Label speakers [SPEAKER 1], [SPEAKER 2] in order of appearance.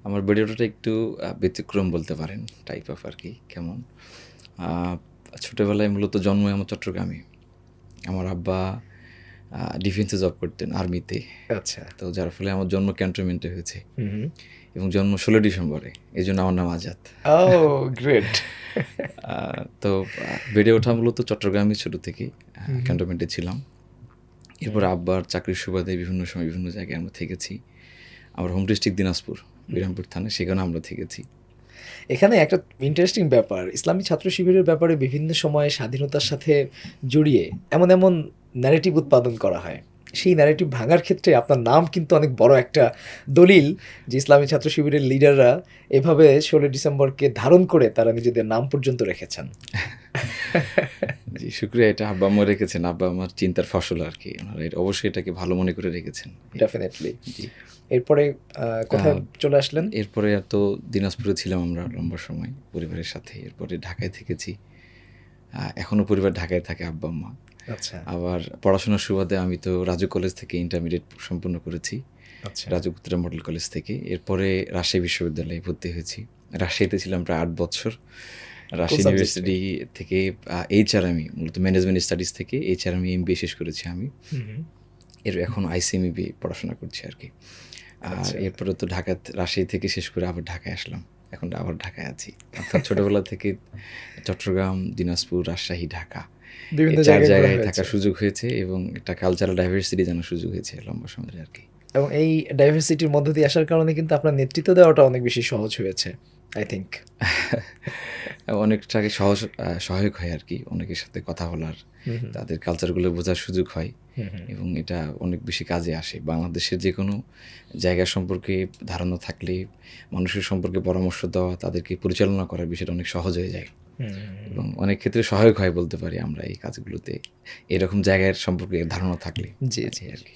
[SPEAKER 1] আমার বেড়ে ওঠাটা একটু ব্যতিক্রম বলতে পারেন, টাইপ অফ আরকি। কেমন? আ ছোটবেলায় মূলত জন্মই আমার চট্টগ্রামে। আমার আব্বা ডিফেন্সে জব করতেন, আর্মিতে।
[SPEAKER 2] আচ্ছা।
[SPEAKER 1] তো যার ফলে আমার জন্ম ক্যান্টনমেন্টে হয়েছে
[SPEAKER 2] হুম, হুম।
[SPEAKER 1] এবং জন্ম ১৬ ডিসেম্বরে। এজন্য আমার নাম আজাদ।
[SPEAKER 2] ওহ! গ্রেট।
[SPEAKER 1] আ তো বেড়ে ওঠা মূলত চট্টগ্রামে ছোট থেকেই
[SPEAKER 2] হুম, হুম।
[SPEAKER 1] ক্যান্টনমেন্টে ছিলাম।
[SPEAKER 2] হুম।
[SPEAKER 1] এরপর আব্বার চাকরির সুবাদে বিভিন্ন সময় বিভিন্ন জায়গায় আমরা থেকেছি। আমার হোম ডিস্ট্রিক্ট দিনাজপুর,
[SPEAKER 2] হুম।
[SPEAKER 1] বিরামপুর থানা, সেখানেও আমরা থেকেছি।
[SPEAKER 2] এখানে একটা ইন্টারেস্টিং ব্যাপার, ইসলামী ছাত্র শিবিরের ব্যাপারে বিভিন্ন সময়ে স্বাধীনতার সাথে জড়িয়ে এমন ন্যারেটিভ উৎপাদন করা হয়। সেই ন্যারেটিভ ভাঙার ক্ষেত্রে আপনার নাম কিন্তু অনেক বড় একটা দলিল যে ইসলামী ছাত্র শিবিরের লিডাররা এভাবে ১৬ ডিসেম্বরকে ধারণ করে তারা নিজেদের নাম পর্যন্ত রেখেছেন।
[SPEAKER 1] জি, শুকরিয়া। এটা আব্বা-আম্মা রেখেছেন। আব্বা-আম্মার চিন্তার ফসল আরকি। ওনারা অবশ্যই এটাকে ভালো মনে করে রেখেছেন।
[SPEAKER 2] ডেফিনিটলি।
[SPEAKER 1] জি।
[SPEAKER 2] এরপরে
[SPEAKER 1] আ
[SPEAKER 2] কোথায় চলে আসলেন?
[SPEAKER 1] এরপরে তো দিনাজপুরে ছিলাম আমরা লম্বা সময় পরিবারের সাথে। এরপরে ঢাকায় থেকেছি। এখনো পরিবার ঢাকায় থাকে, আব্বা-আম্মা।
[SPEAKER 2] আচ্ছা,
[SPEAKER 1] আবার পড়াশোনার সুবাদে আমি তো রাজু কলেজ থেকে ইন্টারমিডিয়েট সম্পূর্ণ করেছি।
[SPEAKER 2] আচ্ছা।
[SPEAKER 1] রাজু উত্তরা মডেল কলেজ থেকে। এরপরে রাজশাহী বিশ্ববিদ্যালয়ে ভর্তি হয়েছি। রাজশাহীতে ছিলাম প্রায় ৮ বৎসর।
[SPEAKER 2] কোন
[SPEAKER 1] রাজশাহী
[SPEAKER 2] সাবজেক্টে?
[SPEAKER 1] ইউনিভার্সিটি থেকে এইচআরএমই, মূলত ম্যানেজমেন্ট স্টাডিজ থেকে এইচআরএমই এমবিএ শেষ করেছি আমি।
[SPEAKER 2] হুম, হুম।
[SPEAKER 1] এখন আইসিএমইবি পড়াশোনা করছি আরকি। আর
[SPEAKER 2] আচ্ছা।
[SPEAKER 1] এরপরে তো রাজশাহী থেকে শেষ করে আবার ঢাকায় আসলাম। এখন আবার ঢাকায় আছি। অর্থাৎ ছোটবেলা থেকে চট্টগ্রাম, দিনাজপুর, রাজশাহী, ঢাকা,
[SPEAKER 2] বিভিন্ন
[SPEAKER 1] এই ৪
[SPEAKER 2] জায়গায় ঘোরা
[SPEAKER 1] জায়গায়
[SPEAKER 2] হয়েছে।
[SPEAKER 1] থাকার সুযোগ হয়েছে এবং একটা কালচারাল ডাইভার্সিটি জানার সুযোগ হয়েছে লম্বা সময় ধরে আরকি।
[SPEAKER 2] এবং এই ডাইভার্সিটির মধ্য দিয়ে আসার কারণে কিন্তু আপনার নেতৃত্ব দেওয়াটা অনেক বেশি সহজ হয়েছে। I think.
[SPEAKER 1] অনেকটাকে সহায়ক হয় আরকি। অনেকের সাথে কথা বলার,
[SPEAKER 2] হুম, হুম।
[SPEAKER 1] তাদের কালচারগুলো বোঝার সুযোগ হয়
[SPEAKER 2] হুম, হুম।
[SPEAKER 1] এবং এটা অনেক বেশি কাজে আসে। বাংলাদেশের যেকোনো জায়গা সম্পর্কে ধারণা থাকলে, মানুষের সম্পর্কে পরামর্শ দেওয়া, তাদেরকে পরিচালনা করার বিষয়টা অনেক সহজ হয়ে যায়
[SPEAKER 2] হুম, হুম, হুম।
[SPEAKER 1] এবং অনেক ক্ষেত্রে সহায়ক হয় বলতে পারি আমরা এই কাজগুলোতে, এরকম জায়গার সম্পর্কে ধারণা থাকলে।
[SPEAKER 2] জি, জি।
[SPEAKER 1] এই আরকি।